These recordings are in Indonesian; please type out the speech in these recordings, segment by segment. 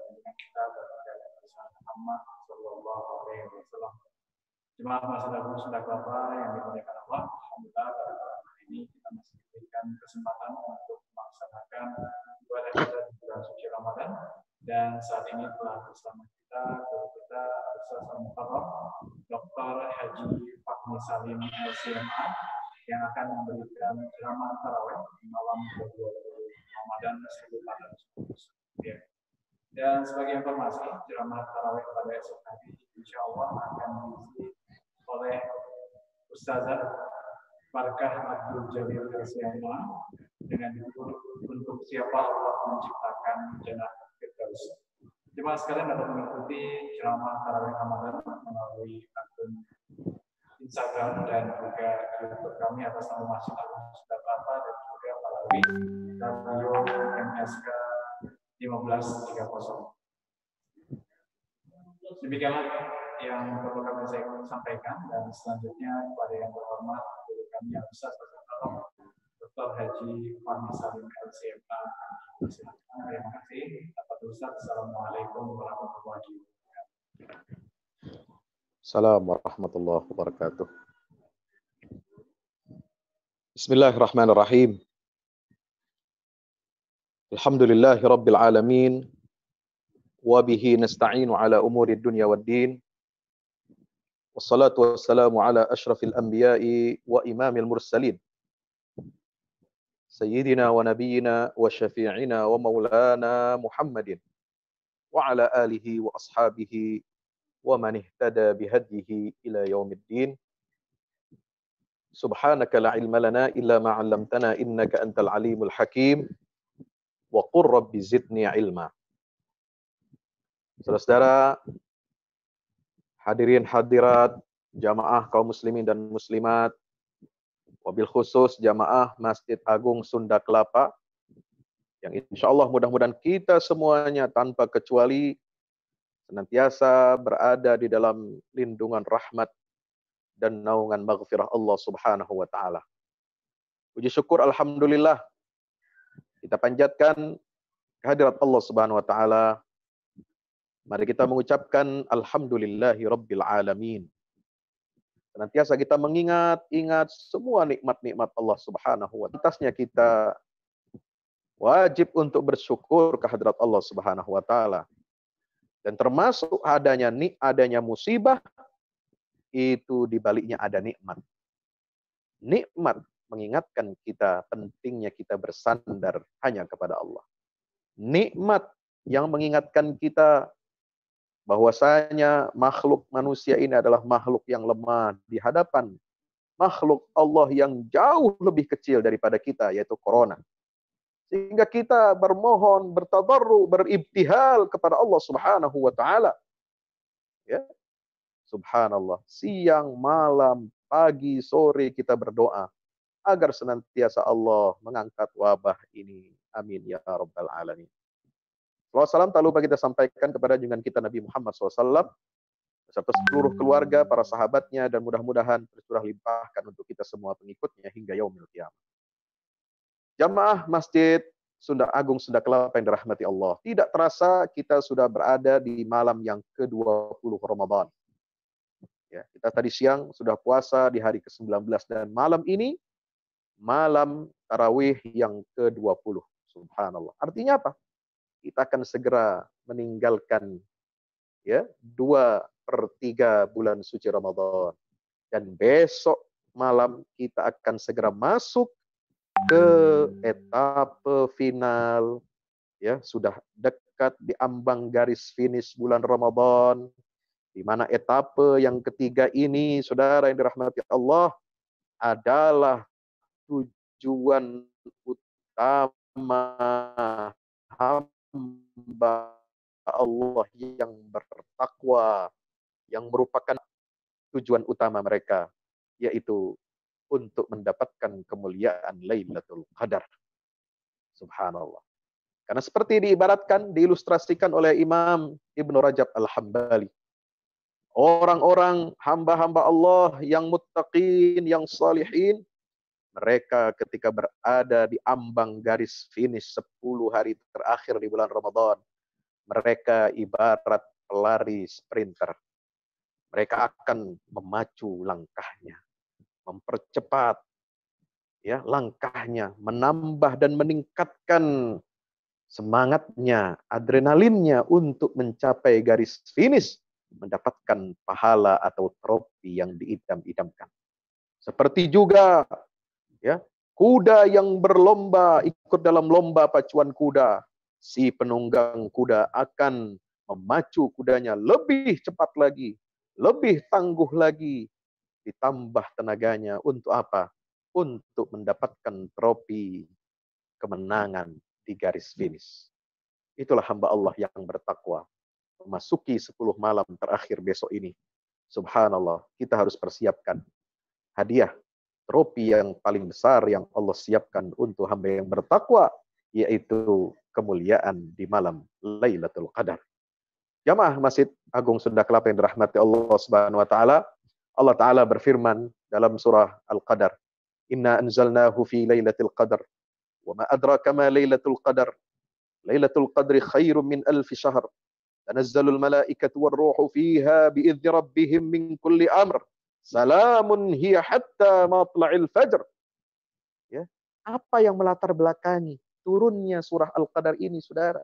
junjungan kita baginda Muhammad Sallallahu Alaihi Wasallam. Jemaah Masjid Agung Sunda Kelapa yang dimuliakan Allah, alhamdulillah pada malam hari ini kita masih diberikan kesempatan untuk melaksanakan ibadah di bulan suci Ramadan, dan saat ini telah bersama kita guru kita Ustaz Al-Mukarram Dr. Haji Fahmi Salim LCMA yang akan memberikan ceramah tarawih di malam 20 Ramadan 1440. Dan sebagai informasi, ceramah tarawih pada esok hari insya Allah akan diisi oleh Ustazah Barkah Abdul Jalil LCMA dengan judul Untuk Siapa Allah Menciptakan Jannah Firdaus. Jemaah sekalian dapat mengikuti ceramah tarawih Ramadan melalui akun Instagram dan juga YouTube kami atas nama Masjid Agung Sunda Kelapa dan juga melalui radio MSK 1530. Demikianlah yang perlu kami sampaikan, dan selanjutnya kepada yang terhormat guru kami yang besar Dr. Haji Fahmi Salim LCMA. Terima kasih. Assalamualaikum warahmatullahi wabarakatuh. Assalamualaikum warahmatullahi wabarakatuh. Bismillahirrahmanirrahim. Alhamdulillahi rabbil alamin. Wa bihi nasta'inu ala umuri dunya waddin. Wassalatu wassalamu ala ashrafil anbiya'i wa imamil mursalin. Sayyidina wa nabiyyina wa syafi'ina wa maulana Muhammadin. Wa ala alihi wa ashabihi wa man ihtada bihadihi ila yaumiddin. Subhanaka la ilma lana illa ma 'allamtana innaka antal alimul hakim. Wa qur rabbi zidni ilma. Saudara-saudara, hadirin hadirat, jamaah kaum muslimin dan muslimat, wabil khusus jamaah Masjid Agung Sunda Kelapa, yang insya Allah mudah-mudahan kita semuanya tanpa kecuali senantiasa berada di dalam lindungan rahmat dan naungan maghfirah Allah Subhanahu wa taala. Puji syukur alhamdulillah kita panjatkan kehadirat Allah Subhanahu wa taala. Mari kita mengucapkan alhamdulillahi rabbil alamin. Senantiasa kita mengingat semua nikmat-nikmat Allah Subhanahu wa taala. Atasnya kita wajib untuk bersyukur kehadirat Allah Subhanahu wa taala. Dan termasuk adanya musibah, itu di baliknya ada nikmat. Nikmat mengingatkan kita pentingnya kita bersandar hanya kepada Allah. Nikmat yang mengingatkan kita bahwasanya makhluk manusia ini adalah makhluk yang lemah di hadapan makhluk Allah yang jauh lebih kecil daripada kita, yaitu corona. Sehingga kita bermohon, bertadarru, beribtihal kepada Allah Subhanahu wa taala. Ya. Subhanallah, siang, malam, pagi, sore kita berdoa agar senantiasa Allah mengangkat wabah ini. Amin ya rabbal alamin. Salam tak lupa kita sampaikan kepada junjungan kita Nabi Muhammad SAW beserta seluruh keluarga, para sahabatnya, dan mudah-mudahan tercurah limpahkan untuk kita semua pengikutnya hingga yaumil qiyamah. Jamaah Masjid Sunda Agung Sunda Kelapa yang dirahmati Allah, tidak terasa kita sudah berada di malam yang ke-20 Ramadan. Ya, kita tadi siang sudah puasa di hari ke-19 dan malam ini malam tarawih yang ke-20. Subhanallah. Artinya apa? Kita akan segera meninggalkan ya 2/3 bulan suci Ramadan, dan besok malam kita akan segera masuk ke etape final, ya sudah dekat di ambang garis finish bulan Ramadan, di mana etape yang ketiga ini, saudara yang dirahmati Allah, adalah tujuan utama hamba Allah yang bertakwa, yang merupakan tujuan utama mereka, yaitu untuk mendapatkan kemuliaan Lailatul Qadar. Subhanallah. Karena seperti diibaratkan, diilustrasikan oleh Imam Ibnu Rajab Al-Hambali, orang-orang hamba-hamba Allah yang muttaqin, yang salihin, mereka ketika berada di ambang garis finish 10 hari terakhir di bulan Ramadan, Mereka ibarat pelari sprinter. Mereka akan memacu langkahnya, mempercepat ya langkahnya, menambah dan meningkatkan semangatnya, adrenalinnya untuk mencapai garis finish, mendapatkan pahala atau trofi yang diidam-idamkan. Seperti juga ya, kuda yang berlomba ikut dalam lomba pacuan kuda, si penunggang kuda akan memacu kudanya lebih cepat lagi, lebih tangguh lagi, ditambah tenaganya untuk apa? Untuk mendapatkan trofi kemenangan di garis finish. Itulah hamba Allah yang bertakwa. Memasuki 10 malam terakhir besok ini. Subhanallah, kita harus persiapkan hadiah, trofi yang paling besar yang Allah siapkan untuk hamba yang bertakwa, yaitu kemuliaan di malam Lailatul Qadar. Jamaah Masjid Agung Sunda Kelapa yang dirahmati Allah Subhanahu wa taala, Allah taala berfirman dalam surah Al-Qadar, "Inna anzalnahu fi lailatul qadar, wa ma adraka ma lailatul qadar. Lailatul qadri khairum min alfi syahr. Tanazzalul malaikatu war-ruhu fiha bi'izni rabbihim min kulli amr. Salamun hiya hatta matla'il fajr." Ya, apa yang melatar belakangi turunnya surah Al-Qadar ini, Saudara?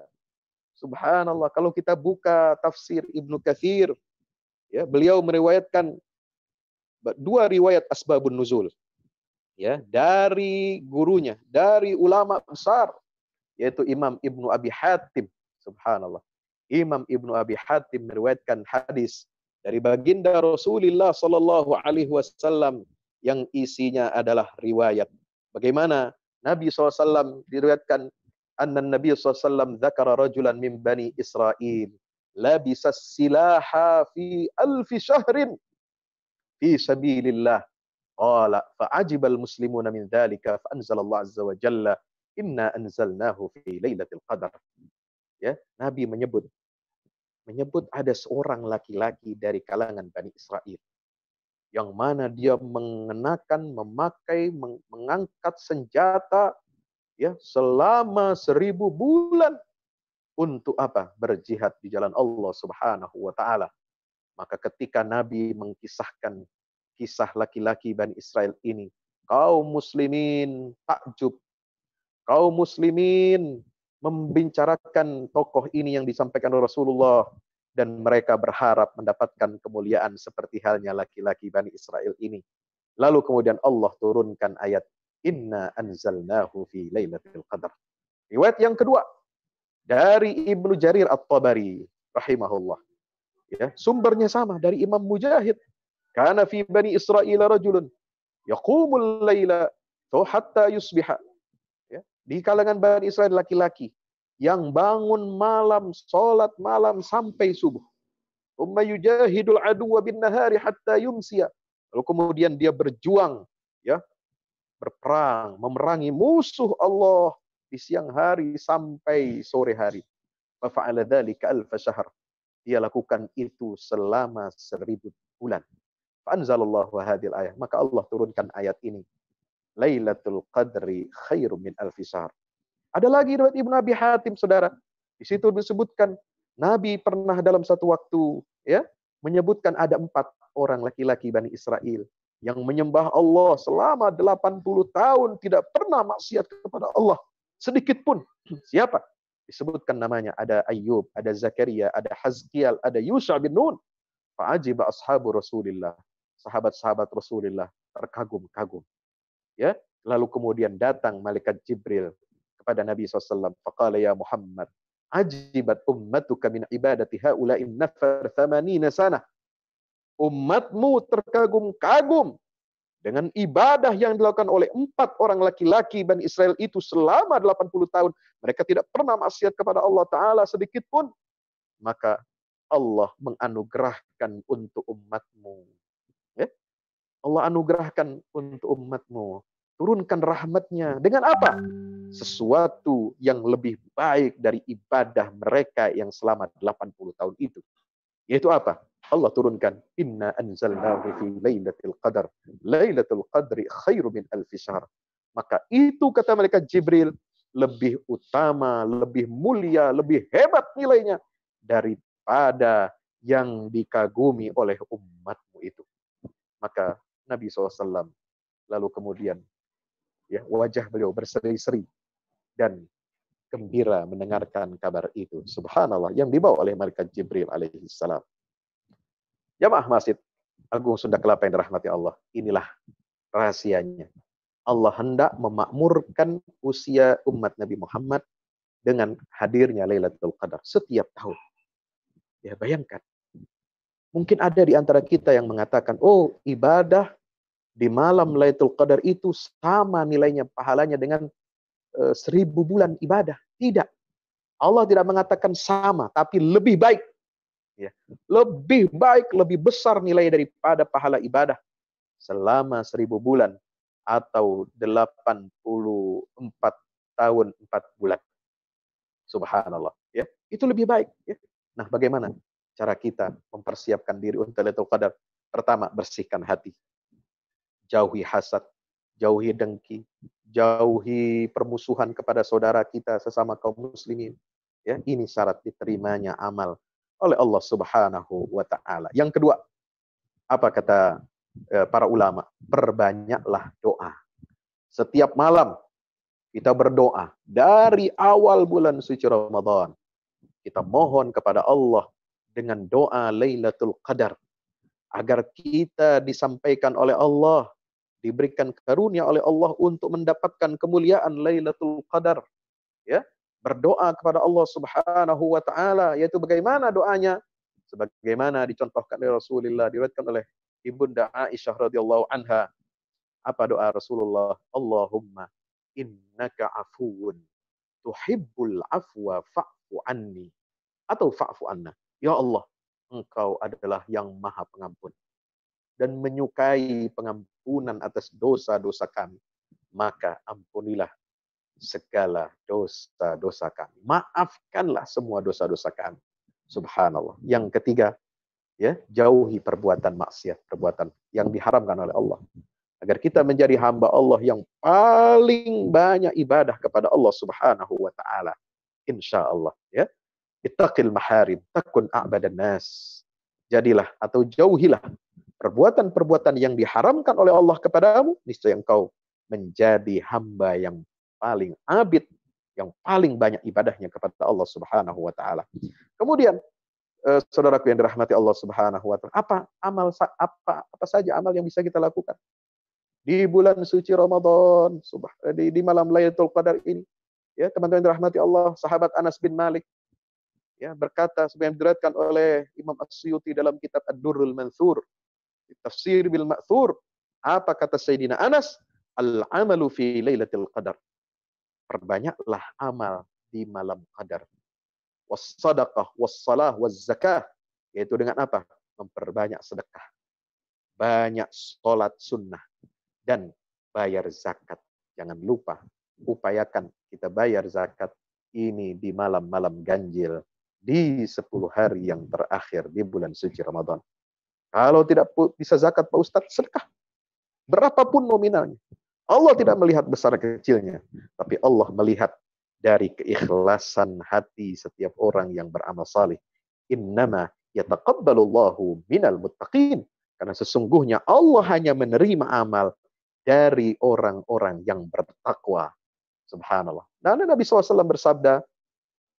Subhanallah, kalau kita buka tafsir Ibnu Katsir, ya, beliau meriwayatkan dua riwayat asbabun nuzul, ya, dari gurunya, dari ulama besar, yaitu Imam Ibnu Abi Hatim. Subhanallah, Imam Ibnu Abi Hatim meriwayatkan hadis dari baginda Rasulullah Sallallahu Alaihi Wasallam yang isinya adalah riwayat bagaimana Nabi SAW diriwayatkan, anna Nabi SAW dzakara rajulan min bani Israil labisa silaha fi alfi syahrin fi sabilillah. Qala fa'ajibal muslimuna min dzalika fa anzalallahu azza wa jalla inna anzalnahu fi lailatul qadar. Ya, Nabi menyebut ada seorang laki-laki dari kalangan Bani Israel yang mana dia mengenakan, memakai, mengangkat senjata ya selama 1000 bulan untuk apa? Berjihad di jalan Allah Subhanahu wa taala. Maka ketika Nabi mengkisahkan kisah laki-laki Bani Israel ini, kaum muslimin takjub. Kaum muslimin membicarakan tokoh ini yang disampaikan oleh Rasulullah, dan mereka berharap mendapatkan kemuliaan seperti halnya laki-laki Bani Israel ini. Lalu kemudian Allah turunkan ayat Inna anzalnahu fi lailatul qadar. Riwayat yang kedua dari Ibnu Jarir At-Tabari rahimahullah. Ya, sumbernya sama dari Imam Mujahid. Kana fi Bani Israil rajulun yaqumul laila hatta yusbiha. Ya, di kalangan Bani Israel laki-laki yang bangun malam, salat malam sampai subuh. Umma yujahidul aduwa bin nahari hatta yumsiya. Lalu kemudian dia berjuang, ya, berperang, memerangi musuh Allah di siang hari sampai sore hari. Fa fa'ala dzalika alf syahr. Dia lakukan itu selama 1000 bulan. Fa anzalallahu hadhil ayat. Maka Allah turunkan ayat ini. Lailatul Qadri khairum min alfi syahr. Ada lagi riwayat Ibnu Abi Hatim, Saudara. Di situ disebutkan Nabi pernah dalam satu waktu ya menyebutkan ada 4 orang laki-laki Bani Israel yang menyembah Allah selama 80 tahun tidak pernah maksiat kepada Allah sedikit pun. Siapa? Disebutkan namanya, ada Ayyub, ada Zakaria, ada Hazkiel, ada Yusha bin Nun. Fa'ajiba ashabu Rasulillah. Sahabat-sahabat Rasulullah terkagum-kagum. Ya, lalu kemudian datang malaikat Jibril kepada Nabi SAW. Faqala ya Muhammad, ajibat ummatuka min ibadati haula'in nafar 80 sana. Umatmu terkagum-kagum dengan ibadah yang dilakukan oleh 4 orang laki-laki Bani Israel itu selama 80 tahun. Mereka tidak pernah maksiat kepada Allah Ta'ala sedikit pun. Maka Allah menganugerahkan untuk umatmu. Ya? Allah anugerahkan untuk umatmu. Turunkan rahmatnya. Dengan apa? Sesuatu yang lebih baik dari ibadah mereka yang selama 80 tahun itu. Yaitu apa? Allah turunkan Inna anzalnahu fi lailatul qadar. Lailatul qadri khairu min alfi syahr. Maka itu kata malaikat Jibril lebih utama, lebih mulia, lebih hebat nilainya daripada yang dikagumi oleh umatmu itu. Maka Nabi SAW lalu kemudian ya wajah beliau berseri-seri dan gembira mendengarkan kabar itu. Subhanallah, yang dibawa oleh malaikat Jibril alaihi salam. Jamaah Masjid Agung Sunda Kelapa yang dirahmati Allah, inilah rahasianya. Allah hendak memakmurkan usia umat Nabi Muhammad dengan hadirnya Lailatul Qadar setiap tahun. Ya, bayangkan. Mungkin ada di antara kita yang mengatakan, oh, ibadah di malam Lailatul Qadar itu sama nilainya, pahalanya dengan 1000 bulan ibadah. Tidak. Allah tidak mengatakan sama, tapi lebih baik. Ya. Lebih baik, lebih besar nilai daripada pahala ibadah selama 1000 bulan atau 84 tahun 4 bulan. Subhanallah. Ya. Itu lebih baik. Ya. Nah, bagaimana cara kita mempersiapkan diri untuk Lailatul Qadar? Pertama, bersihkan hati. Jauhi hasad, jauhi dengki, jauhi permusuhan kepada saudara kita sesama kaum muslimin. Ya, ini syarat diterimanya amal oleh Allah Subhanahu wa taala. Yang kedua, apa kata para ulama? Perbanyaklah doa. Setiap malam kita berdoa dari awal bulan suci Ramadan. Kita mohon kepada Allah dengan doa Lailatul Qadar agar kita disampaikan oleh Allah, diberikan karunia oleh Allah untuk mendapatkan kemuliaan Lailatul Qadar. Ya, berdoa kepada Allah Subhanahu wa taala, yaitu bagaimana doanya? Sebagaimana dicontohkan oleh Rasulullah, diriwayatkan oleh Ibunda Aisyah radhiyallahu anha. Apa doa Rasulullah? Allahumma innaka afuwun tuhibbul afwa fa'fu anni, atau fa'fu anna. Ya Allah, Engkau adalah yang Maha Pengampun dan menyukai pengampunan atas dosa-dosa kami, maka ampunilah segala dosa-dosa kami. Maafkanlah semua dosa-dosa kami. Subhanallah. Yang ketiga, ya, jauhi perbuatan maksiat, perbuatan yang diharamkan oleh Allah. Agar kita menjadi hamba Allah yang paling banyak ibadah kepada Allah Subhanahu wa taala. Insyaallah, ya. Ittaqil maharim takun a'badan nas. Jadilah atau jauhilah perbuatan-perbuatan yang diharamkan oleh Allah kepadamu, niscaya engkau menjadi hamba yang paling abid, yang paling banyak ibadahnya kepada Allah Subhanahu wa taala. Kemudian saudaraku yang dirahmati Allah Subhanahu wa taala, apa saja amal yang bisa kita lakukan di bulan suci Ramadan, di malam Lailatul Qadar ini? Ya, teman-teman yang dirahmati Allah, sahabat Anas bin Malik ya berkata, seperti yang diriwayatkan oleh Imam As-Suyuti dalam kitab Ad-Durrul Mansur, Tafsir bil Ma'thur. Apa kata Sayyidina Anas? Al-amalu fi Lailatul Qadar. Perbanyaklah amal di malam Qadar. Was-sadaqah, was-salah, was-zakah. Yaitu dengan apa? Memperbanyak sedekah. Banyak sholat sunnah. Dan bayar zakat. Jangan lupa, upayakan kita bayar zakat ini di malam-malam ganjil. Di 10 hari yang terakhir di bulan suci Ramadan. Kalau tidak bisa zakat Pak Ustadz, sedekah. Berapapun nominalnya. Allah tidak melihat besar kecilnya. Tapi Allah melihat dari keikhlasan hati setiap orang yang beramal salih. Innama yataqabbalullahu minal muttaqin. Karena sesungguhnya Allah hanya menerima amal dari orang-orang yang bertakwa. Subhanallah. Dan Nabi SAW bersabda,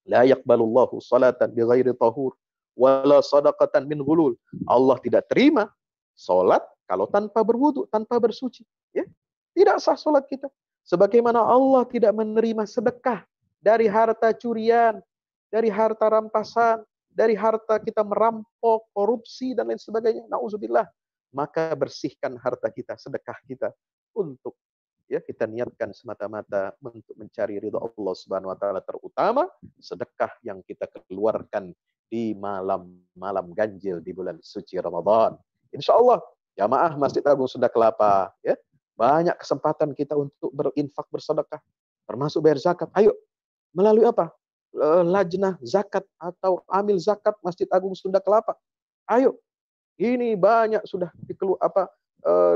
la yaqbalullahu salatan bighairi tahur wala sadaqatan min ghulul. Allah tidak terima salat kalau tanpa berwudu, tanpa bersuci, ya. Tidak sah salat kita. Sebagaimana Allah tidak menerima sedekah dari harta curian, dari harta rampasan, dari harta kita merampok, korupsi dan lain sebagainya. Nauzubillah. Maka bersihkan harta kita, sedekah kita untuk ya kita niatkan semata-mata untuk mencari ridha Allah Subhanahu wa taala, terutama sedekah yang kita keluarkan di malam-malam ganjil di bulan suci Ramadan. Insyaallah jamaah Masjid Agung Sunda Kelapa, ya, banyak kesempatan kita untuk berinfak, bersedekah, termasuk bayar zakat. Ayo, melalui apa? Lajnah zakat atau amil zakat Masjid Agung Sunda Kelapa. Ayo, ini banyak sudah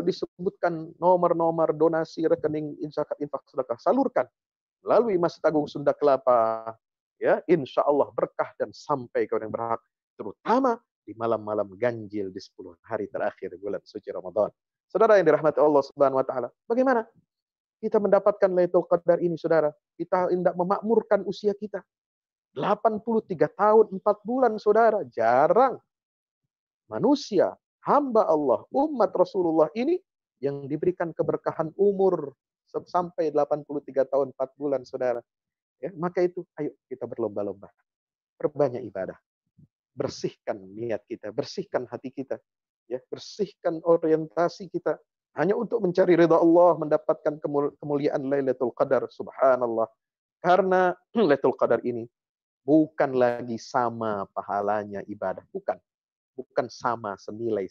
disebutkan nomor-nomor donasi rekening zakat infak sedekah. Salurkan melalui Masjid Agung Sunda Kelapa. Ya, insya Allah berkah dan sampai kepada yang berhak, terutama di malam-malam ganjil di 10 hari terakhir bulan suci Ramadan. Saudara yang dirahmati Allah Subhanahu wa taala, bagaimana kita mendapatkan Lailatul Qadar ini, saudara? Kita hendak memakmurkan usia kita. 83 tahun 4 bulan, saudara. Jarang manusia, hamba Allah, umat Rasulullah ini yang diberikan keberkahan umur sampai 83 tahun 4 bulan, saudara. Ya, maka itu ayo kita berlomba-lomba. Perbanyak ibadah. Bersihkan niat kita, bersihkan hati kita, ya, bersihkan orientasi kita hanya untuk mencari ridha Allah, mendapatkan kemuliaan Lailatul Qadar. Subhanallah. Karena Lailatul Qadar ini bukan lagi sama pahalanya ibadah, bukan sama senilai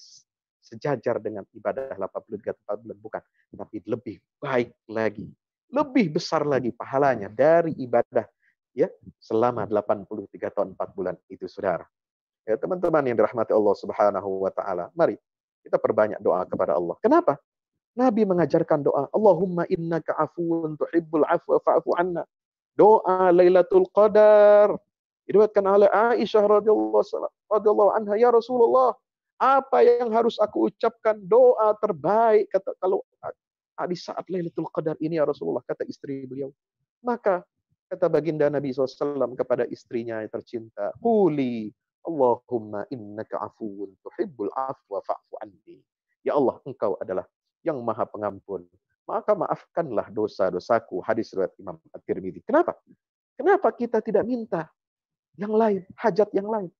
sejajar dengan ibadah 83 bulan, bukan, tapi lebih baik lagi, lebih besar lagi pahalanya dari ibadah ya selama 83 tahun 4 bulan itu, saudara. Ya, teman-teman yang dirahmati Allah Subhanahu wa taala, mari kita perbanyak doa kepada Allah. Kenapa? Nabi mengajarkan doa, Allahumma innaka afuwun tuhibbul afwa fa'fu anna. Doa Lailatul Qadar. Diriwayatkan oleh Aisyah radhiyallahu anha, ya Rasulullah, apa yang harus aku ucapkan doa terbaik kata kalau di saat Lailatul Qadar ini ya Rasulullah, kata istri beliau. Maka kata baginda Nabi SAW kepada istrinya yang tercinta, Quli Allahumma innaka afuwun tuhibbul afwa fa'fu anni. Ya Allah, engkau adalah yang maha pengampun, maka maafkanlah dosa-dosaku. Hadis riwayat Imam At-Tirmidzi. Kenapa? Kenapa kita tidak minta yang lain, hajat yang lain?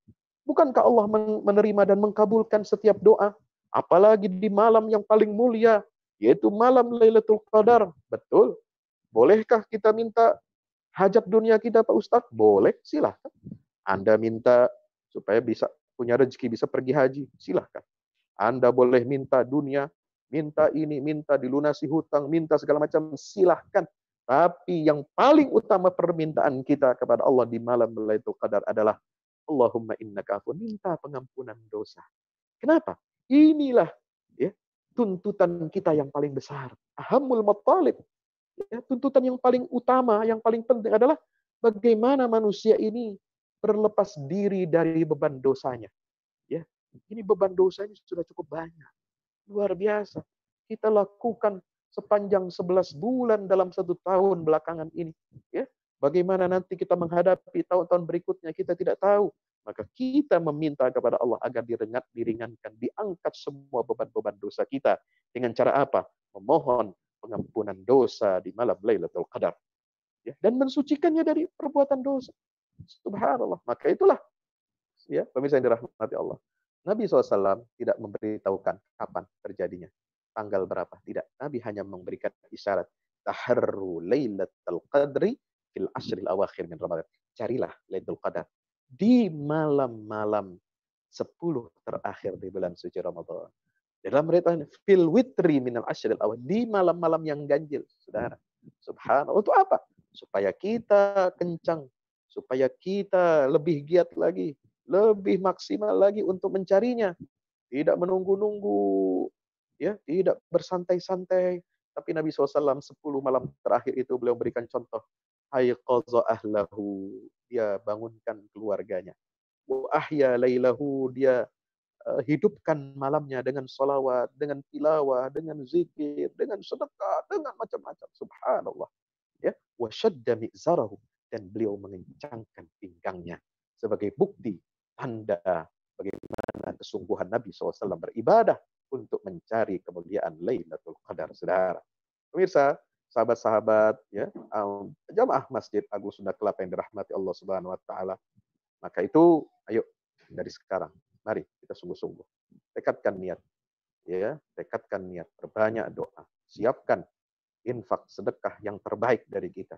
Bukankah Allah menerima dan mengkabulkan setiap doa? Apalagi di malam yang paling mulia, yaitu malam Lailatul Qadar. Betul. Bolehkah kita minta hajat dunia kita, Pak Ustadz? Boleh, silahkan. Anda minta supaya bisa punya rezeki, bisa pergi haji, silahkan. Anda boleh minta dunia, minta ini, minta dilunasi hutang, minta segala macam, silahkan. Tapi yang paling utama permintaan kita kepada Allah di malam Lailatul Qadar adalah Allahumma innaka afuwun, minta pengampunan dosa. Kenapa? Inilah ya tuntutan kita yang paling besar. Ahamul matalib. Ya, tuntutan yang paling utama, yang paling penting adalah bagaimana manusia ini berlepas diri dari beban dosanya. Ya, ini beban dosanya sudah cukup banyak. Luar biasa. Kita lakukan sepanjang 11 bulan dalam 1 tahun belakangan ini. Ya, bagaimana nanti kita menghadapi tahun-tahun berikutnya, kita tidak tahu. Maka kita meminta kepada Allah agar diringankan, diangkat semua beban-beban dosa kita. Dengan cara apa? Memohon pengampunan dosa di malam Lailatul Qadar. Ya, dan mensucikannya dari perbuatan dosa. Subhanallah. Maka itulah ya pemirsa yang dirahmati Allah. Nabi SAW tidak memberitahukan kapan terjadinya, tanggal berapa, tidak. Nabi hanya memberikan isyarat, taharru lailatul qadri fil ashril awakhir min Ramadan. Carilah Lailatul Qadar di malam-malam 10 terakhir di bulan suci Ramadan. Dalam riwayat fil witri minal ashril awal, di malam-malam yang ganjil, saudara. Subhanallah. Untuk apa? Supaya kita kencang, supaya kita lebih giat lagi, lebih maksimal lagi untuk mencarinya. Tidak menunggu-nunggu, ya, tidak bersantai-santai. Tapi Nabi SAW 10 malam terakhir itu beliau berikan contoh. Ayqadha ahlahu, dia bangunkan keluarganya. Wa ahya lailahu, dia hidupkan malamnya dengan salawat, dengan tilawah, dengan zikir, dengan sedekah, dengan macam-macam. Subhanallah. Ya, wa syadda mi'zarahu, dan beliau mengencangkan pinggangnya sebagai bukti tanda bagaimana kesungguhan Nabi SAW beribadah untuk mencari kemuliaan Lailatul Qadar, saudara. Pemirsa, sahabat-sahabat, ya, jamaah Masjid Agung Sunda Kelapa yang dirahmati Allah Subhanahu Wa Taala. Maka itu, ayo dari sekarang, mari kita sungguh-sungguh tekadkan niat, ya, tekadkan niat, perbanyak doa, siapkan infak sedekah yang terbaik dari kita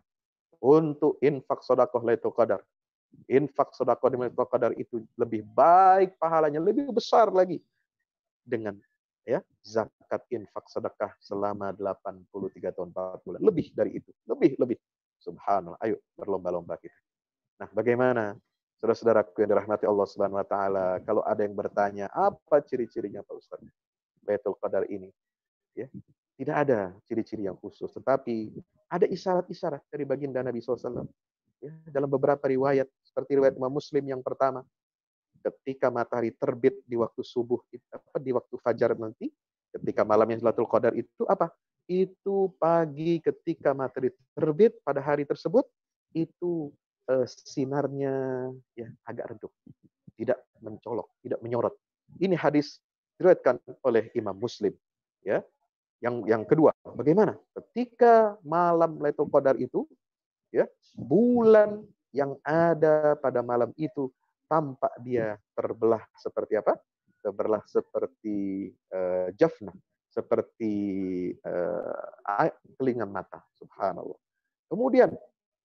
untuk infak sedekah Lailatul Qadar. Infak sedekah di Lailatul Qadar itu lebih baik pahalanya, lebih besar lagi dengan ya zakat infak sedekah selama 83 tahun 4 bulan. Lebih dari itu, lebih. Subhanallah. Ayo berlomba-lomba kita. Nah, bagaimana saudara-saudaraku yang dirahmati Allah Subhanahu wa taala, kalau ada yang bertanya, apa ciri-cirinya Pak Ustaz Lailatul Qadar ini? Ya, tidak ada ciri-ciri yang khusus, tetapi ada isyarat-isyarat dari baginda Nabi SAW. Ya, dalam beberapa riwayat, seperti riwayat Imam Muslim yang pertama, ketika matahari terbit di waktu subuh, di waktu fajar nanti, ketika malam yang Lailatul Qadar itu apa? Itu pagi ketika matahari terbit pada hari tersebut, itu sinarnya ya agak redup, tidak mencolok, tidak menyorot. Ini hadis diriwayatkan oleh Imam Muslim. Ya, yang kedua, bagaimana? Ketika malam Lailatul Qadar itu, ya, bulan yang ada pada malam itu tampak dia terbelah seperti apa? Terbelah seperti jafnah, seperti telinga mata. Subhanallah. Kemudian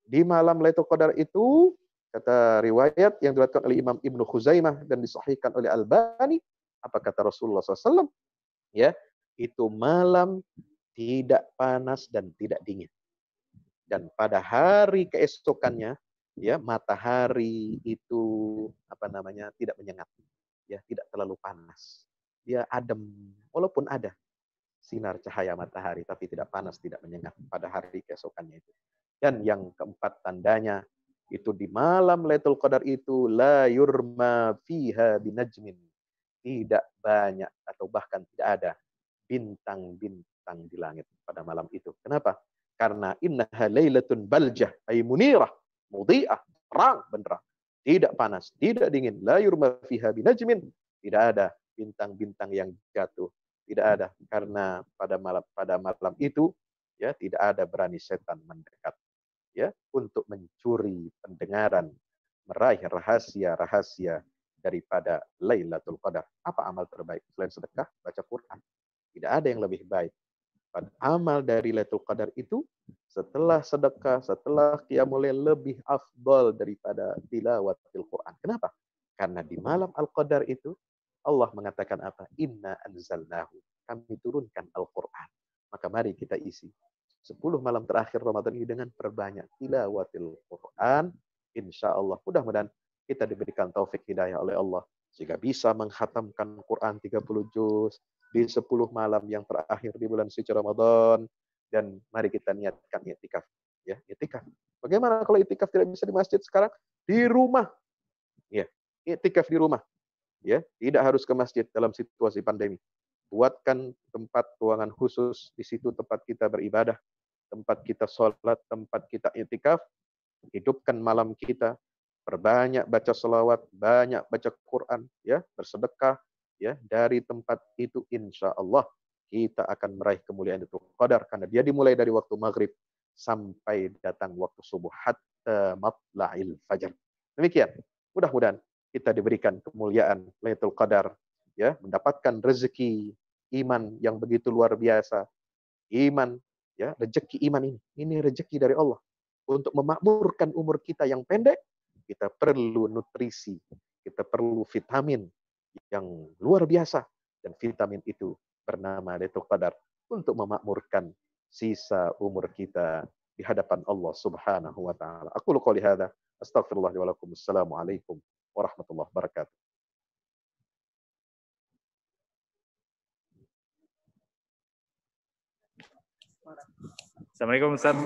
di malam Lailatul Qadar itu, kata riwayat yang diriwayatkan oleh Imam Ibnu Khuzaimah dan disahihkan oleh Albani, apa kata Rasulullah SAW? Ya, itu malam tidak panas dan tidak dingin. Dan pada hari keesokannya, ya, matahari itu apa namanya tidak menyengat, ya, tidak terlalu panas, dia adem, walaupun ada sinar cahaya matahari, tapi tidak panas, tidak menyengat pada hari keesokannya itu. Dan yang keempat tandanya, itu di malam Lailatul Qadar itu la yurma fiha binajmin. Tidak banyak atau bahkan tidak ada bintang-bintang di langit pada malam itu. Kenapa? Karena innaha lailatun baljah ay munirah, mudhi'ah, terang benderang. Tidak panas, tidak dingin. La yurma fiha binajmin. Tidak ada bintang-bintang yang jatuh. Tidak ada, karena pada malam itu ya tidak ada berani setan mendekat, ya, untuk mencuri pendengaran, meraih rahasia-rahasia daripada Lailatul Qadar. Apa amal terbaik selain sedekah? Baca Quran. Tidak ada yang lebih baik. Pada amal dari Lailatul Qadar itu setelah sedekah, setelah qiyamul lail, lebih afdal daripada tilawatil Quran. Kenapa? Karena di malam Al-Qadar itu Allah mengatakan apa? Inna anzalnahu. Kami turunkan Al-Quran. Maka mari kita isi 10 malam terakhir Ramadan ini dengan perbanyak tilawatil Quran. Insya Allah, mudah-mudahan kita diberikan taufik hidayah oleh Allah sehingga bisa menghatamkan Quran 30 juz di 10 malam yang terakhir di bulan suci Ramadan. Dan mari kita niatkan i'tikaf. Ya, i'tikaf. Bagaimana kalau i'tikaf tidak bisa di masjid sekarang? Di rumah. Ya, i'tikaf di rumah. Ya, tidak harus ke masjid dalam situasi pandemi. Buatkan tempat ruangan khusus di situ, tempat kita beribadah, tempat kita sholat, tempat kita i'tikaf. Hidupkan malam kita, perbanyak baca selawat, banyak baca Quran, ya, bersedekah, ya, dari tempat itu insya Allah kita akan meraih kemuliaan itu qadar, karena dia dimulai dari waktu maghrib sampai datang waktu subuh hatta matla'il fajar. Demikian. Mudah-mudahan kita diberikan kemuliaan Lailatul Qadar, ya, mendapatkan rezeki iman yang begitu luar biasa. Iman, ya, rezeki iman ini rezeki dari Allah. Untuk memakmurkan umur kita yang pendek, kita perlu nutrisi, kita perlu vitamin yang luar biasa, dan vitamin itu bernama Lailatul Qadar untuk memakmurkan sisa umur kita di hadapan Allah Subhanahu wa taala. Aku qouli hadza, astaghfirullah wa lakum. Assalamualaikum warahmatullahi wabarakatuh. Assalamualaikum Ustaz.